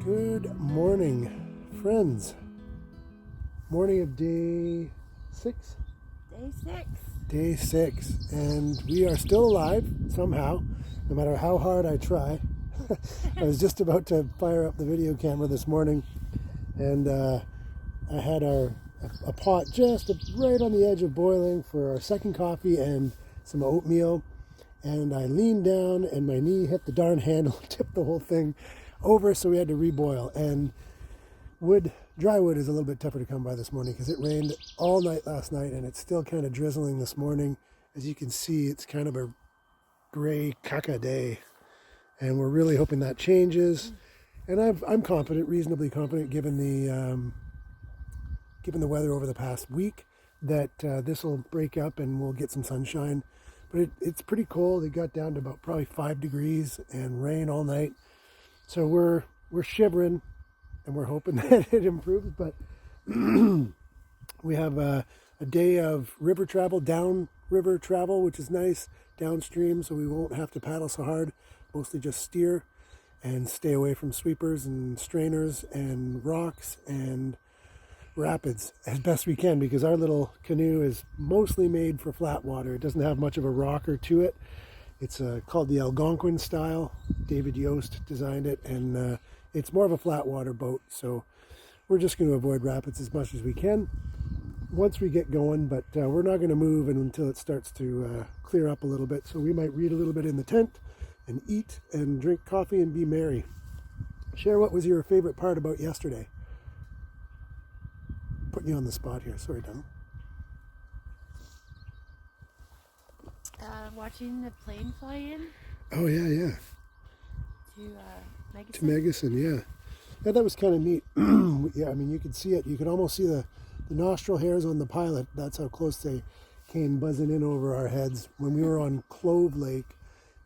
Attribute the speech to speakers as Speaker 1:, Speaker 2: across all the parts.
Speaker 1: Good morning, friends. Morning of day 6?
Speaker 2: Day 6.
Speaker 1: Day 6. And we are still alive, somehow, no matter how hard I try. I was just about to fire up the video camera this morning, and I had a pot just right on the edge of boiling for our second coffee and some oatmeal. And I leaned down and my knee hit the darn handle, tipped the whole thing over, so we had to reboil. And dry wood is a little bit tougher to come by this morning because it rained all night last night and it's still kind of drizzling this morning. As you can see, it's kind of a gray caca day, and we're really hoping that changes. And I'm confident, reasonably confident, given the weather over the past week, that this will break up and we'll get some sunshine. But it's pretty cold. It got down to about probably 5 degrees and rain all night. So we're shivering and we're hoping that it improves. But we have a day of river travel, downriver travel, which is nice, downstream, so we won't have to paddle so hard. Mostly just steer and stay away from sweepers and strainers and rocks and rapids as best we can, because our little canoe is mostly made for flat water. It doesn't have much of a rocker to it. It's called the Algonquin style. David Yost designed it, and it's more of a flat water boat, so we're just going to avoid rapids as much as we can once we get going. But we're not going to move until it starts to clear up a little bit, so we might read a little bit in the tent and eat and drink coffee and be merry. Share, what was your favorite part about yesterday? Putting you on the spot here. Sorry, Don.
Speaker 2: Watching the plane fly in.
Speaker 1: Oh, yeah.
Speaker 2: To
Speaker 1: To Megason, yeah. Yeah, that was kind of neat. Yeah, I mean, you could see it. You could almost see the nostril hairs on the pilot. That's how close they came buzzing in over our heads when we were on Clove Lake,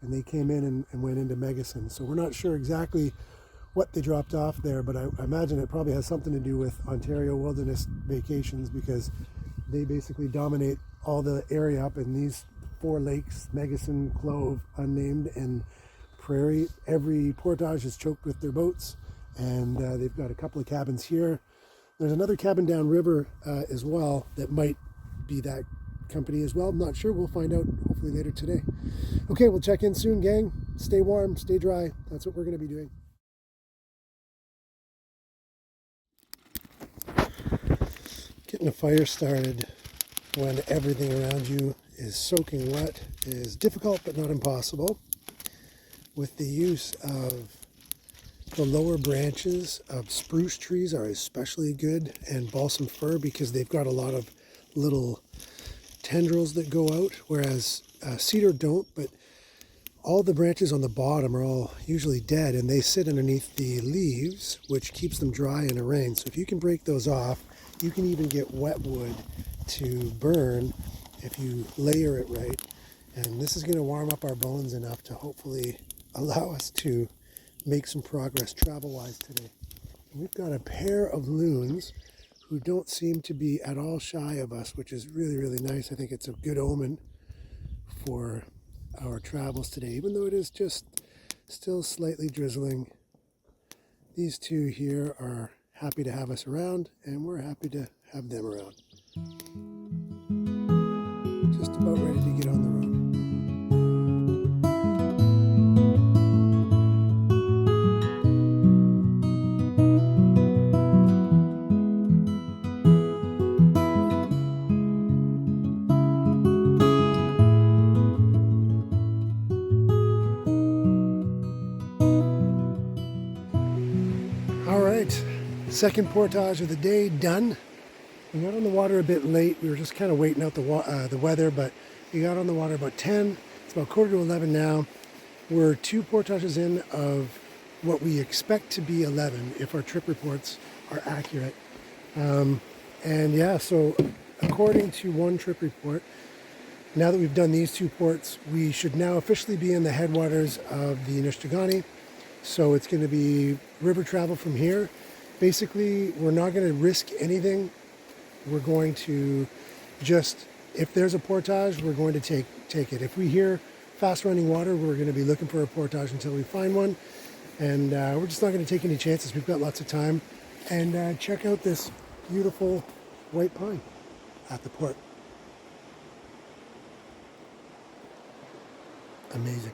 Speaker 1: and they came in and went into Megason. So we're not sure exactly what they dropped off there, but I imagine it probably has something to do with Ontario Wilderness Vacations, because they basically dominate all the area up in these 4 lakes: Megason, Clove, Unnamed, and Prairie. Every portage is choked with their boats, and they've got a couple of cabins here. There's another cabin downriver as well that might be that company as well. I'm not sure. We'll find out hopefully later today. Okay, we'll check in soon, gang. Stay warm, stay dry. That's what we're going to be doing. Getting a fire started when everything around you is soaking wet is difficult but not impossible. With the use of the lower branches of spruce trees are especially good, and balsam fir, because they've got a lot of little tendrils that go out, whereas cedar don't, but all the branches on the bottom are all usually dead, and they sit underneath the leaves, which keeps them dry in a rain. So if you can break those off, you can even get wet wood to burn if you layer it right. And this is going to warm up our bones enough to hopefully allow us to make some progress travel-wise today. And we've got a pair of loons who don't seem to be at all shy of us, which is really, really nice. I think it's a good omen for our travels today, even though it is just still slightly drizzling. These two here are happy to have us around, and we're happy to have them around. Just about ready to get on the road. All right, second portage of the day done. We got on the water a bit late. We were just kind of waiting out the weather, but we got on the water about 10. It's about quarter to 11 now. We're 2 portages in of what we expect to be 11 if our trip reports are accurate. And yeah, so according to one trip report, now that we've done these 2 ports, we should now officially be in the headwaters of the Nushatogaini. So it's going to be river travel from here. Basically, we're not going to risk anything. We're going to just, if there's a portage, we're going to take it. If we hear fast running water, we're going to be looking for a portage until we find one. And we're just not going to take any chances. We've got lots of time. And check out this beautiful white pine at the port. Amazing.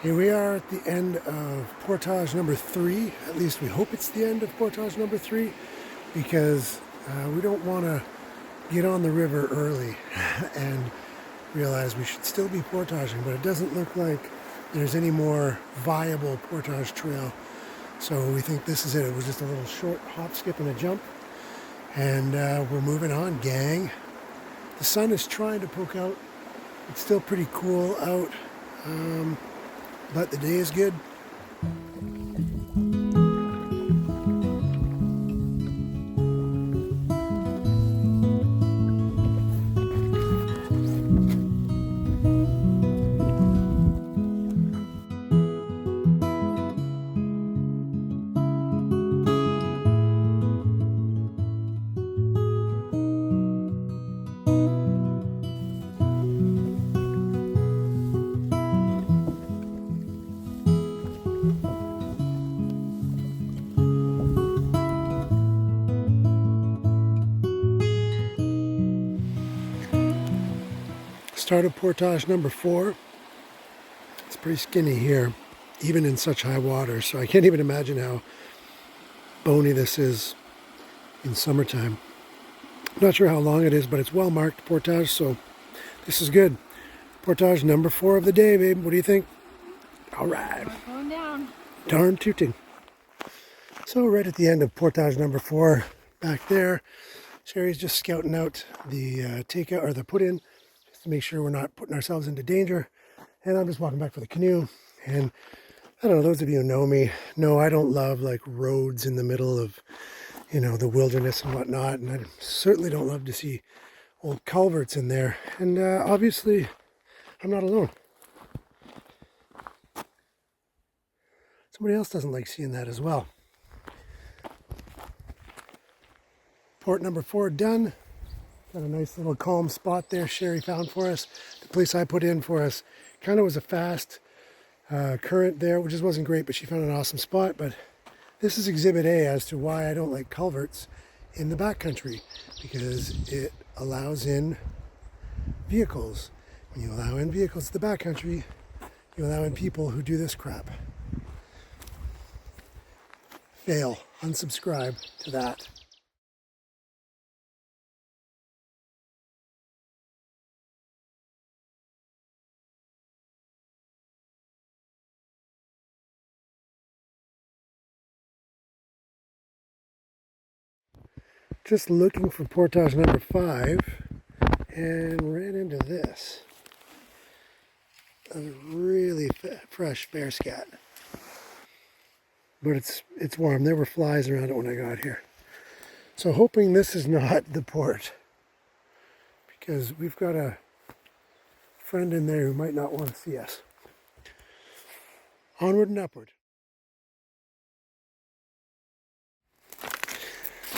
Speaker 1: Here we are at the end of Portage number 3. At least we hope it's the end of Portage number 3, because we don't want to get on the river early and realize we should still be portaging, but it doesn't look like there's any more viable portage trail. So we think this is it. It was just a little short hop, skip, and a jump. And we're moving on, gang. The sun is trying to poke out. It's still pretty cool out. But the day is good. Start of portage number 4. It's pretty skinny here, even in such high water, so I can't even imagine how bony this is in summertime. Not sure how long it is, but it's well marked portage, so this is good. Portage number 4 of the day, babe. What do you think? All right.
Speaker 2: Going down.
Speaker 1: Darn tooting. So right at the end of portage number 4, back there, Sherry's just scouting out the takeout or the put-in, to make sure we're not putting ourselves into danger. And I'm just walking back for the canoe. And I don't know, those of you who know me know I don't love like roads in the middle of, you know, the wilderness and whatnot. And I certainly don't love to see old culverts in there. And obviously, I'm not alone. Somebody else doesn't like seeing that as well. Port number 4 done. Got a nice little calm spot there Sherry found for us. The place I put in for us kind of was a fast current there, which just wasn't great, but she found an awesome spot. But this is exhibit A as to why I don't like culverts in the backcountry, because it allows in vehicles. When you allow in vehicles to the backcountry, you allow in people who do this crap. Fail. Unsubscribe to that. Just looking for portage number 5 and ran into this. A really fresh bear scat. But it's warm. There were flies around it when I got here. So hoping this is not the port, because we've got a friend in there who might not want to see us. Onward and upward.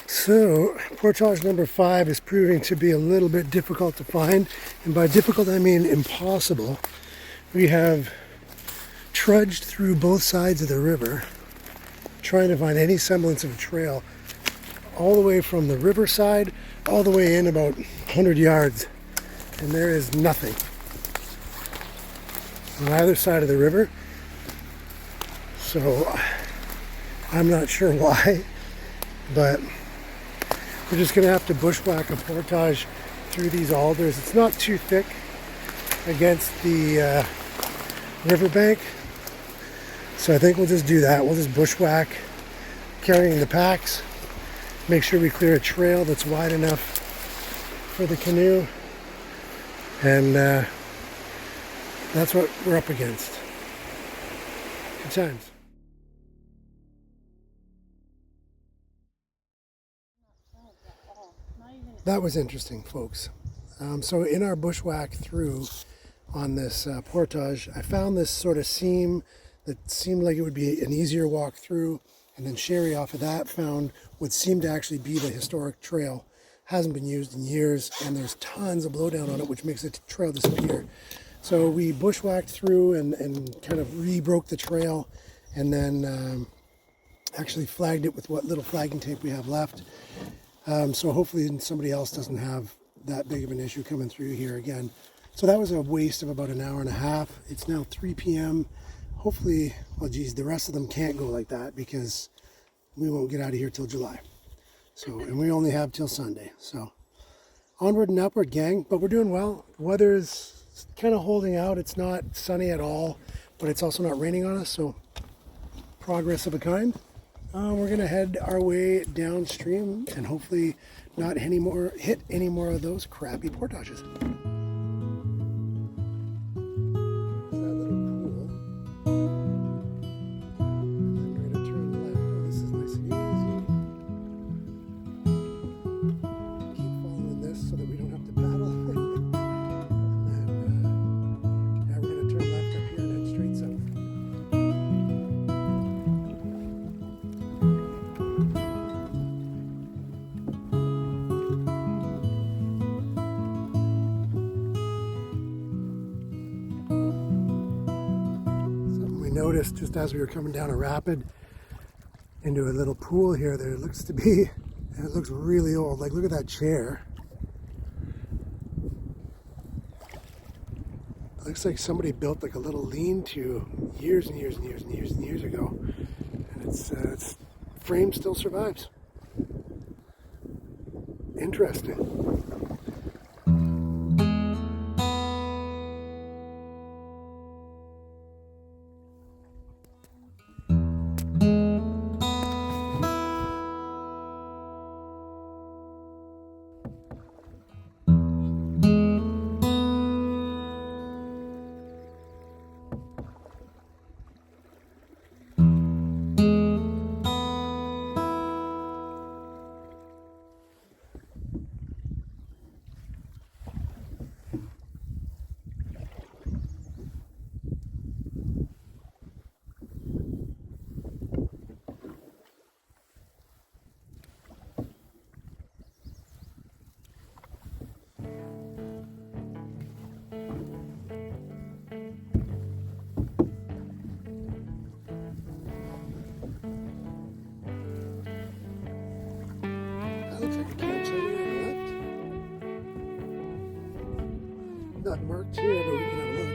Speaker 1: So, portage number 5 is proving to be a little bit difficult to find, and by difficult I mean impossible. We have trudged through both sides of the river trying to find any semblance of a trail, all the way from the riverside all the way in about 100 yards, and there is nothing on either side of the river. So I'm not sure why, but we're just gonna have to bushwhack a portage through these alders. It's not too thick against the riverbank, so I think we'll just do that. We'll just bushwhack, carrying the packs, make sure we clear a trail that's wide enough for the canoe, and that's what we're up against. Good times. That was interesting, folks. So in our bushwhack through on this portage, I found this sort of seam that seemed like it would be an easier walk through, and then Sherry off of that found what seemed to actually be the historic trail. Hasn't been used in years, and there's tons of blowdown on it, which makes the trail disappear. So we bushwhacked through and kind of re-broke the trail, and then actually flagged it with what little flagging tape we have left. So hopefully somebody else doesn't have that big of an issue coming through here again. So that was a waste of about an hour and a half. It's now 3 p.m. Hopefully, well, geez, the rest of them can't go like that because we won't get out of here till July. So, and we only have till Sunday. So onward and upward, gang. But we're doing well. Weather is kind of holding out. It's not sunny at all, but it's also not raining on us. So progress of a kind. We're gonna head our way downstream and hopefully not hit any more of those crappy portages. That little pool. And we're gonna turn left. Oh, this is nice and easy. Keep following this so that we don't have to paddle. And then, yeah, we're gonna turn left up here and head straight south. Noticed just as we were coming down a rapid into a little pool here, there looks to be, and it looks really old. Like, look at that chair. It looks like somebody built like a little lean-to years and years and years and years and years ago, and its frame still survives. Interesting. Looks like a campsite on the left. Not marked here, but we can have a look.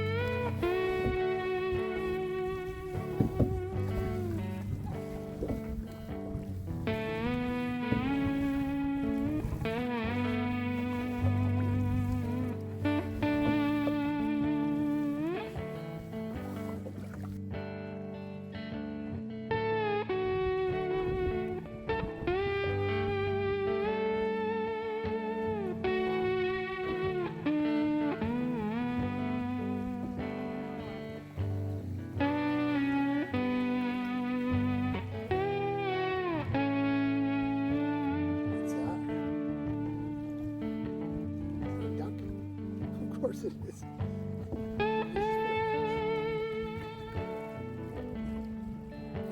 Speaker 1: Of course it is.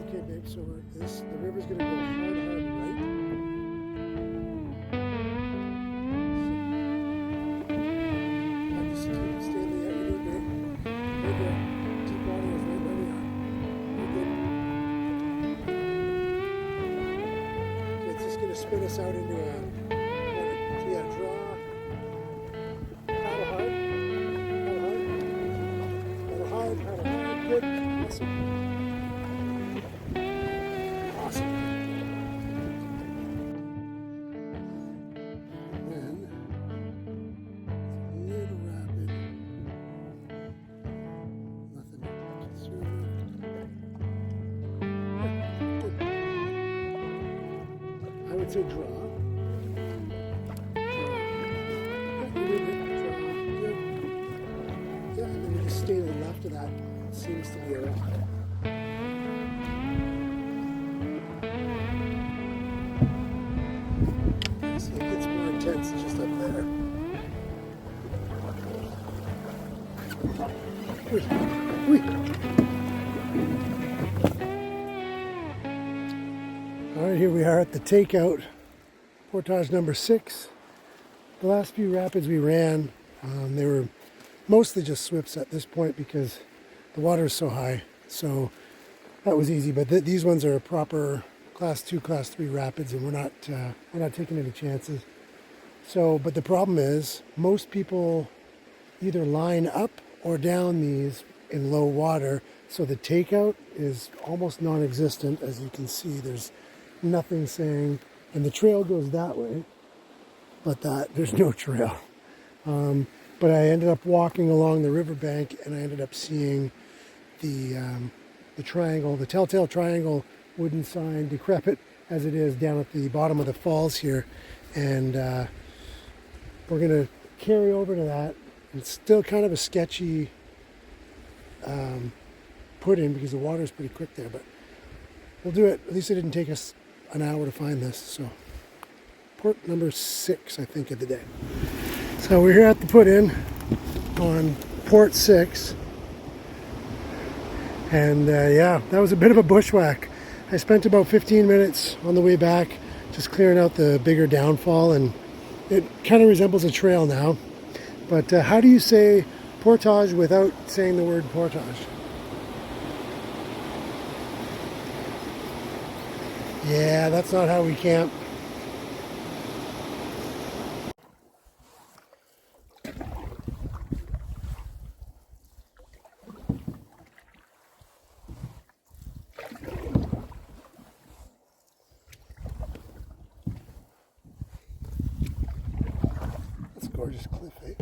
Speaker 1: Okay, babe, so the river's gonna go hard right. So, I just stay in the area, babe. Right there. Deep water is right where we are. spin us out into a draw. Paddle hard. Paddle hard. Paddle hard. Good. Awesome. Awesome. Then, it's a little rapid. Nothing through. Good. I would say draw. Yeah, and then we just stay to the left of that. Seems to be alright. See, it gets more intense just up there. Wait. Alright, here we are at the takeout. Portage number 6. The last few rapids we ran, they were mostly just swips at this point because the water is so high. So that was easy. But these ones are proper class 2, class 3 rapids, and we're not taking any chances. So, but the problem is most people either line up or down these in low water. So the takeout is almost non-existent. As you can see, there's nothing saying, and the trail goes that way, but there's no trail. But I ended up walking along the riverbank, and I ended up seeing the triangle, the telltale triangle wooden sign, decrepit as it is, down at the bottom of the falls here. And we're going to carry over to that. It's still kind of a sketchy put in because the water is pretty quick there, but we'll do it. At least it didn't take us an hour to find this. So port number 6, I think, of the day. So we're here at the put-in on port 6. And yeah, that was a bit of a bushwhack. I spent about 15 minutes on the way back just clearing out the bigger downfall, and it kind of resembles a trail now. But how do you say portage without saying the word portage? Yeah, that's not how we camp. That's a gorgeous cliff, eh?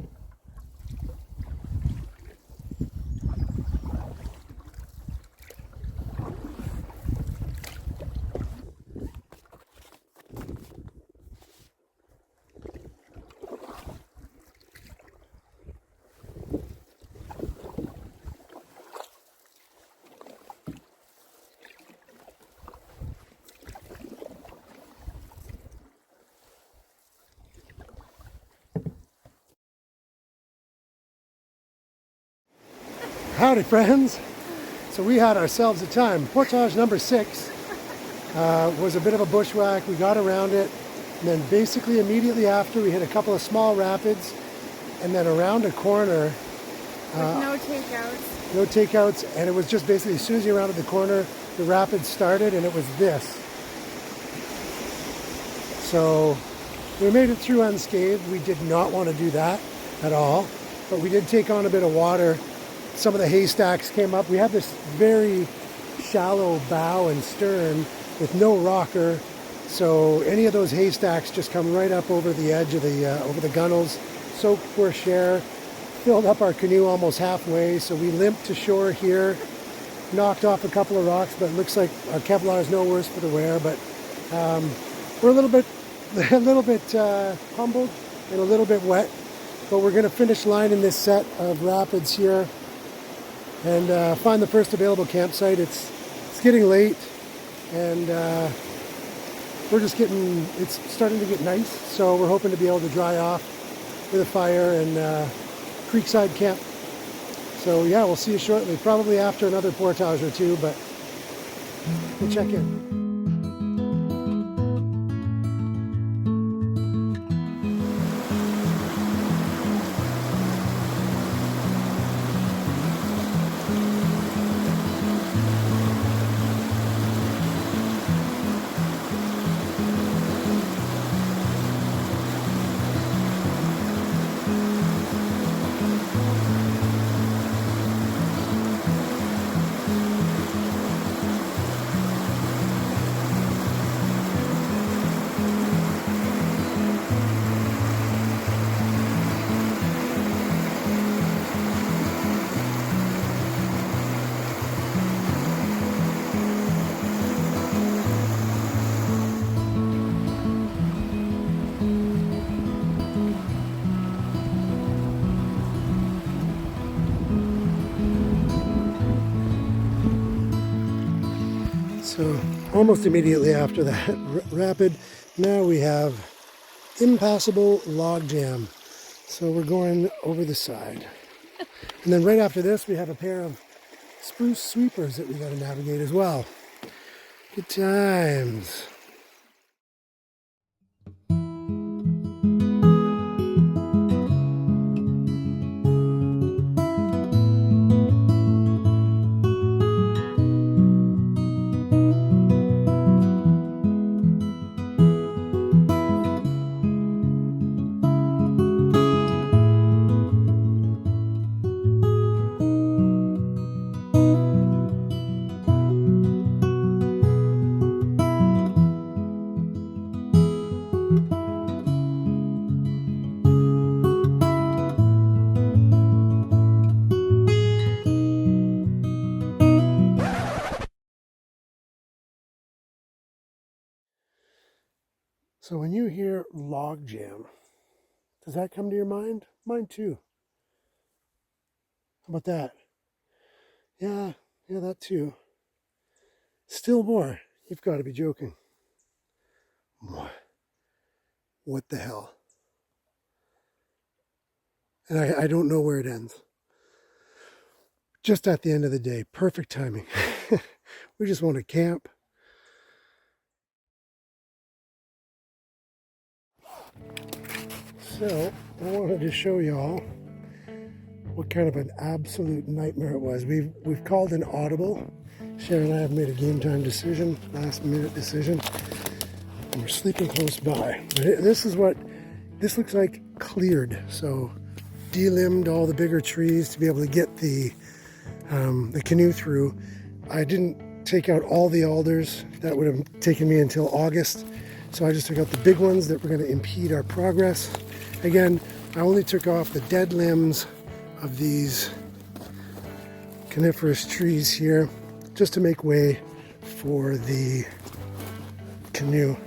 Speaker 1: Howdy, friends. So we had ourselves a time. Portage number 6 was a bit of a bushwhack. We got around it, and then basically immediately after we hit a couple of small rapids, and then around a corner.
Speaker 2: With no takeouts.
Speaker 1: No takeouts, and it was just basically as soon as you rounded the corner, the rapids started, and it was this. So we made it through unscathed. We did not want to do that at all, but we did take on a bit of water. Some of the haystacks came up. We have this very shallow bow and stern with no rocker, so any of those haystacks just come right up over the edge of the over the gunnels, soaked for share, filled up our canoe almost halfway. So we limped to shore here, knocked off a couple of rocks, but it looks like our Kevlar is no worse for the wear. But we're a little bit humbled and a little bit wet, but we're going to finish lining this set of rapids here and find the first available campsite. It's getting late, and it's starting to get nice, so we're hoping to be able to dry off with a fire and creekside camp. So yeah, we'll see you shortly, probably after another portage or two, but we'll check in. So almost immediately after that rapid, now we have impassable logjam. So we're going over the side. And then right after this, we have a pair of spruce sweepers that we got to navigate as well. Good times. So when you hear logjam, does that come to your mind? Mine too. How about that? Yeah, that too. Still more. You've got to be joking. What the hell? And I don't know where it ends. Just at the end of the day, perfect timing. We just want to camp. So I wanted to show y'all what kind of an absolute nightmare it was. We've called an audible. Sharon and I have made a game time decision, last minute decision, and we're sleeping close by. This looks like cleared. So delimbed all the bigger trees to be able to get the canoe through. I didn't take out all the alders. That would have taken me until August. So I just took out the big ones that were going to impede our progress. Again, I only took off the dead limbs of these coniferous trees here just to make way for the canoe.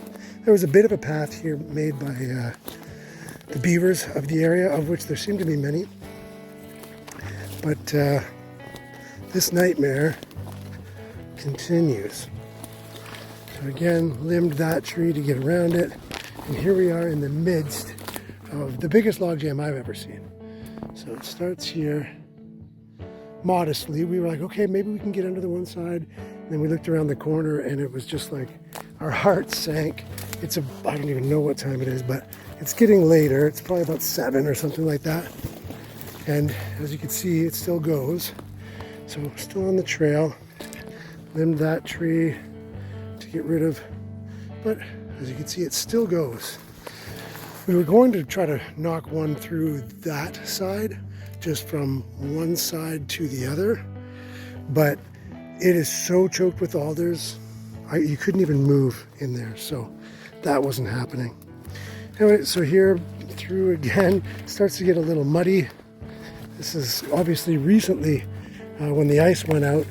Speaker 1: There was a bit of a path here made by the beavers of the area, of which there seem to be many. But this nightmare continues. So again, limbed that tree to get around it. And here we are in the midst of the biggest logjam I've ever seen. So it starts here modestly. We were like, okay, maybe we can get under the one side. And then we looked around the corner and it was just like our hearts sank. I don't even know what time it is, but it's getting later. It's probably about 7 or something like that. And as you can see, it still goes. So still on the trail. Limbed that tree to get rid of. But as you can see, it still goes. We were going to try to knock one through that side, just from one side to the other, but it is so choked with alders, you couldn't even move in there, so that wasn't happening. Anyway, so here through again, starts to get a little muddy. This is obviously recently when the ice went out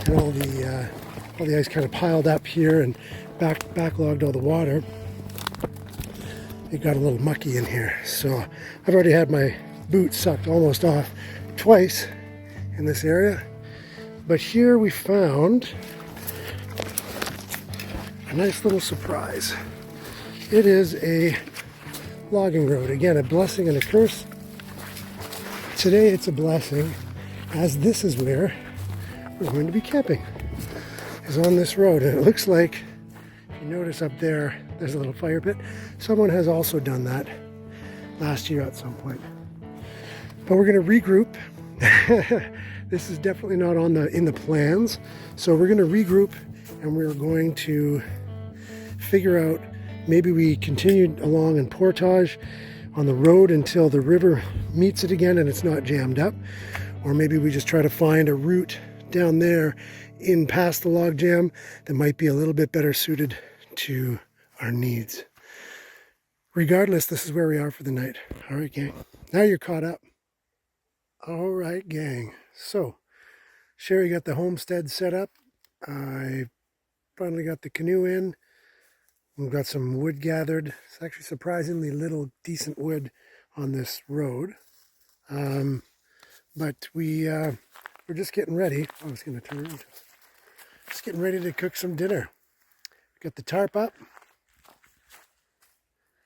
Speaker 1: and all the ice kind of piled up here and backlogged all the water. It got a little mucky in here, so I've already had my boots sucked almost off twice in this area. But here we found a nice little surprise. It is a logging road. Again, a blessing and a curse. Today it's a blessing, as this is where we're going to be camping, is on this road. And it looks like, if you notice up there, there's a little fire pit. Someone has also done that last year at some point. But we're going to regroup. This is definitely not in the plans. So we're going to regroup and we're going to figure out, maybe we continue along in Portage on the road until the river meets it again and it's not jammed up. Or maybe we just try to find a route down there in past the log jam that might be a little bit better suited to our needs. Regardless, this is where we are for the night. All right, gang. Now you're caught up. All right, gang. So, Sherry got the homestead set up. I finally got the canoe in. We've got some wood gathered. It's actually surprisingly little decent wood on this road. But we're just getting ready. I was going to turn around. Just getting ready to cook some dinner. Got the tarp up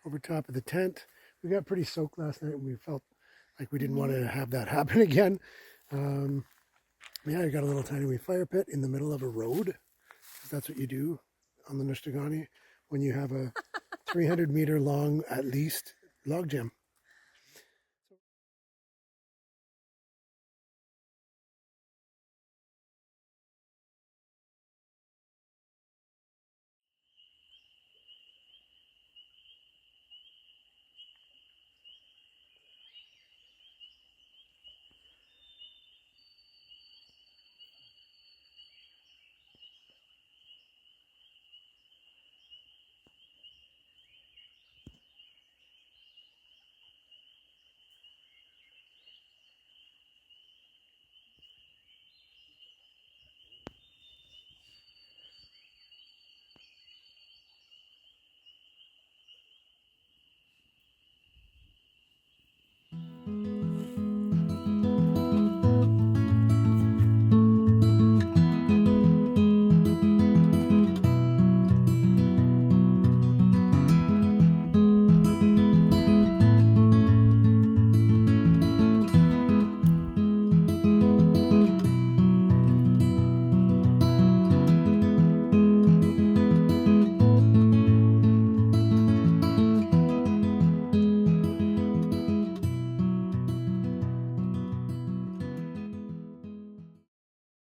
Speaker 1: over top of the tent. We got pretty soaked last night and we felt like we didn't want to have that happen again. Yeah, I got a little tiny wee fire pit in the middle of a road. 'Cause that's what you do on the Nushatogaini when you have a 300 meter long, at least, logjam.